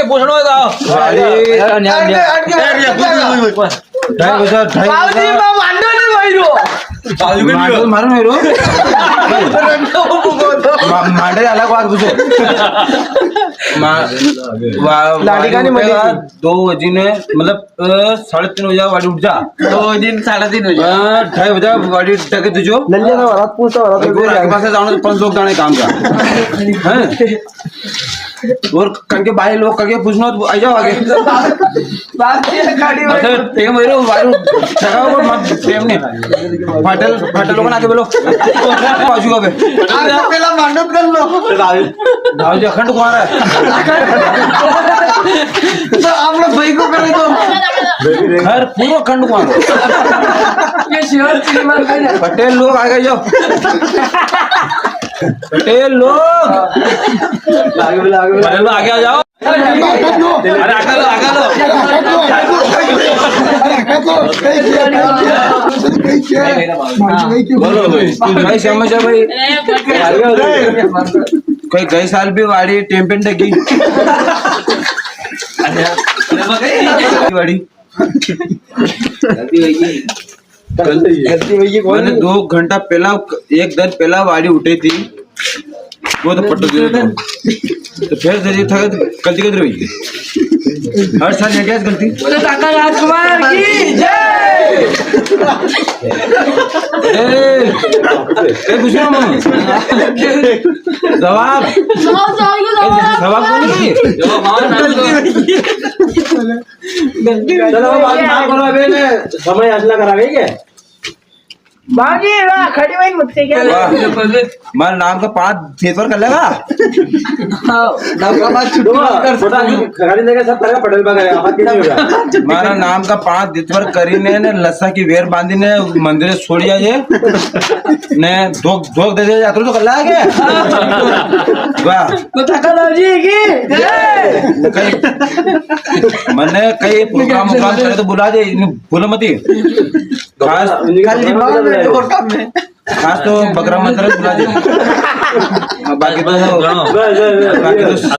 કે પૂછણો હોય તો આવો અરે મારું मांडे अलग बात पूछो लाडिकानी मध्ये 2 वजीने मतलब 3:30 बजे वाडी उठ जा 2 दिन 3:30 बजे 2:30 बजे वाडी टके तुझो नल्ले ना रात पूछो रात आगे पास जानो 5 लोग जाने काम का हैं और करके बाई लोग करके पूछना तो आ जाओ आगे बात ये गाड़ी में अच्छा टेम मेरे वाडी जगह पर मत टेम नहीं फाटल लोग ना आगे बोलो बाजू का पे पहला मांडव कर लो भाव जी अखंड कौन है तो आप लोग भाई को करे तो घर पूरा अखंड कौन ये शिवर श्रीमान का पटेल लोग आगे जाओ पटेल लोग पटेल लोग आगे आ जाओ अरे आगे लो बोलो भाई समझ भाई कोई गए साल भी वाड़ी टेम्पेन टकी वाड़ी मैंने 2 घंटा पहला 1 दिन पहला वाड़ी उठी थी वो तो पट्टो दे तो फिर जल्दी था गलती कर रही हर साल ये क्या गलती बोले काका राजकुमार की जय ए पूछो जवाब जवाब बोलिए चलो बात ना करो अबे ने समय असला करावे के बाजी वाह खड़ी वही मुझसे क्या मार नाम का 5 फेवर कर लेगा नाम का बात छुड़ो छोटा खराड़ी देगा सब तरह पटेल बा गया हाथ कितना होगा मारा नाम का 5 दितवर करीने ने लस्सा की वेर बांधी ने मंदिर छोड़ जाए ने धोक दे दे यात्रा तो कर लागे वाह तो ठकालाल जी की कई मैंने कई प्रोग्राम करे तो बुला दे बोलो मती खास खास तो बकरा मंत्र बुला दे बाकी तो